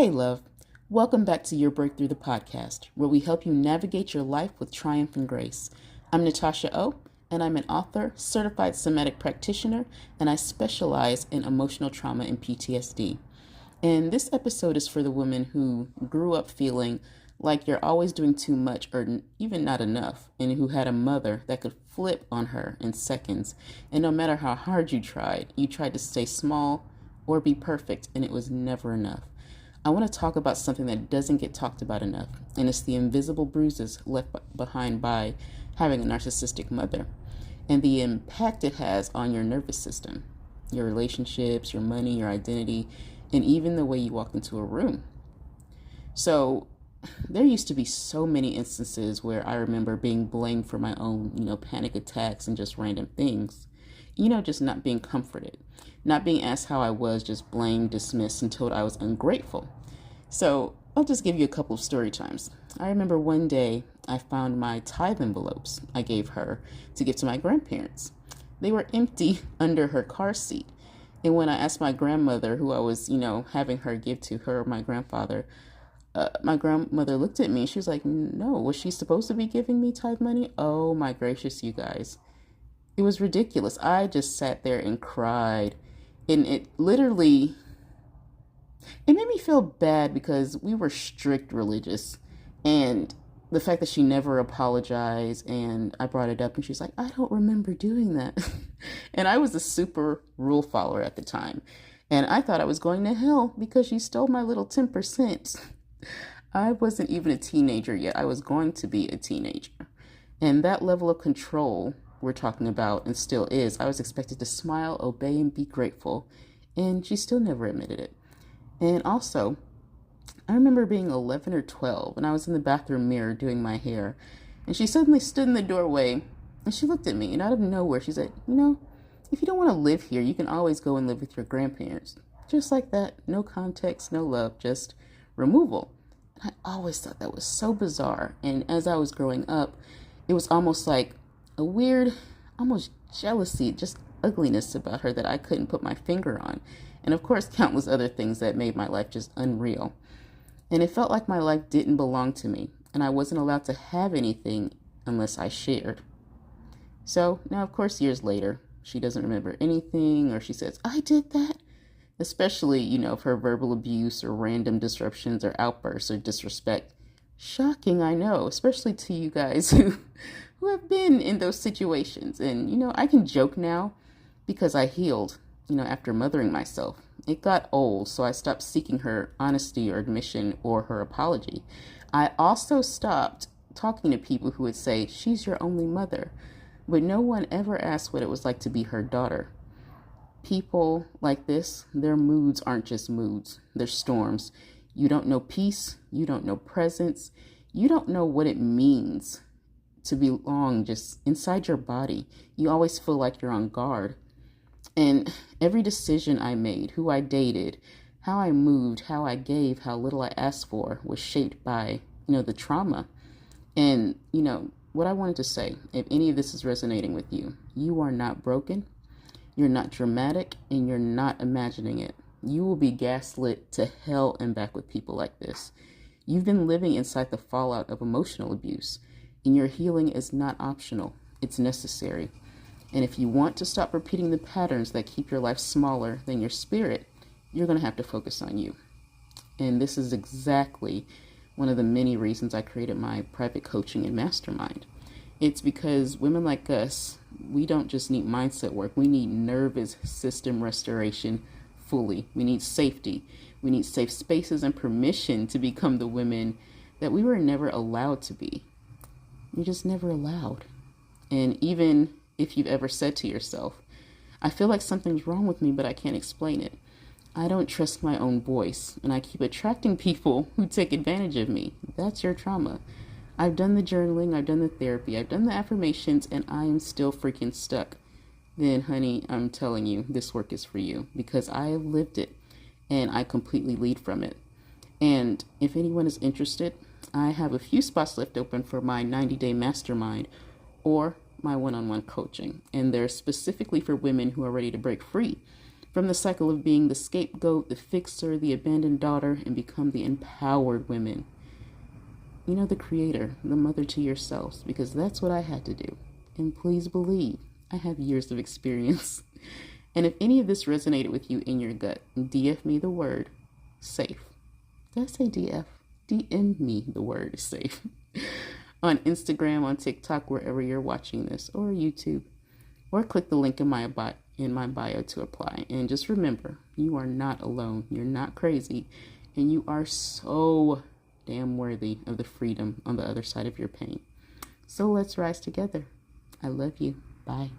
Hey, love. Welcome back to Your Breakthrough the podcast, where we help you navigate your life with triumph and grace. I'm Natasha O, and I'm an author, certified somatic practitioner, and I specialize in emotional trauma and PTSD. And this episode is for the women who grew up feeling like you're always doing too much or even not enough, and who had a mother that could flip on her in seconds. And no matter how hard you tried to stay small or be perfect, and it was never enough. I want to talk about something that doesn't get talked about enough, and it's the invisible bruises left behind by having a narcissistic mother, and the impact it has on your nervous system, your relationships, your money, your identity, and even the way you walk into a room. So there used to be so many instances where I remember being blamed for my own, panic attacks and just random things. Just not being comforted, not being asked how I was, just blamed, dismissed, and told I was ungrateful. So I'll just give you a couple of story times. I remember one day I found my tithe envelopes I gave her to give to my grandparents. They were empty under her car seat. And when I asked my grandmother, who I was, having her give to her, my grandfather, my grandmother looked at me. She was like, no, was she supposed to be giving me tithe money? Oh my gracious, you guys. It was ridiculous. I just sat there and cried. And it made me feel bad because we were strict religious. And the fact that she never apologized, and I brought it up and she's like, I don't remember doing that. And I was a super rule follower at the time. And I thought I was going to hell because she stole my little 10%. I wasn't even a teenager yet. I was going to be a teenager. And that level of control we're talking about, and still is, I was expected to smile, obey, and be grateful. And she still never admitted it. And also, I remember being 11 or 12, and I was in the bathroom mirror doing my hair. And she suddenly stood in the doorway, and she looked at me, and out of nowhere, she said, if you don't want to live here, you can always go and live with your grandparents. Just like that, no context, no love, just removal. And I always thought that was so bizarre. And as I was growing up, it was almost like a weird, almost jealousy, just ugliness about her that I couldn't put my finger on. And of course, countless other things that made my life just unreal. And it felt like my life didn't belong to me, and I wasn't allowed to have anything unless I shared. So now, of course, years later, she doesn't remember anything, or she says, I did that. Especially, if her verbal abuse or random disruptions or outbursts or disrespect. Shocking, I know, especially to you guys who have been in those situations. And, I can joke now because I healed, after mothering myself. It got old, so I stopped seeking her honesty or admission or her apology. I also stopped talking to people who would say, she's your only mother. But no one ever asked what it was like to be her daughter. People like this, their moods aren't just moods, they're storms. You don't know peace, you don't know presence, you don't know what it means to belong just inside your body. You always feel like you're on guard. And every decision I made, who I dated, how I moved, how I gave, how little I asked for was shaped by, the trauma. And, what I wanted to say, if any of this is resonating with you, you are not broken, you're not dramatic, and you're not imagining it. You will be gaslit to hell and back with people like this. You've been living inside the fallout of emotional abuse, and your healing is not optional, it's necessary. And if you want to stop repeating the patterns that keep your life smaller than your spirit, you're going to have to focus on you. And this is exactly one of the many reasons I created my private coaching and mastermind. It's because women like us, we don't just need mindset work. We need nervous system restoration fully. We need safety. We need safe spaces and permission to become the women that we were never allowed to be. You're just never allowed. And even if you've ever said to yourself, I feel like something's wrong with me, but I can't explain it. I don't trust my own voice, and I keep attracting people who take advantage of me. That's your trauma. I've done the journaling, I've done the therapy, I've done the affirmations, and I am still freaking stuck. Then, honey, I'm telling you, this work is for you because I have lived it, and I completely lead from it. And if anyone is interested, I have a few spots left open for my 90-day mastermind or my one-on-one coaching, and they're specifically for women who are ready to break free from the cycle of being the scapegoat, the fixer, the abandoned daughter, and become the empowered women. You know, the creator, the mother to yourselves, because that's what I had to do. And please believe, I have years of experience. And if any of this resonated with you in your gut, DF me the word safe. Did I say DF? DM me the word safe. On Instagram, on TikTok, wherever you're watching this, or YouTube. Or click the link in my bio to apply. And just remember, you are not alone. You're not crazy. And you are so damn worthy of the freedom on the other side of your pain. So let's rise together. I love you. Bye.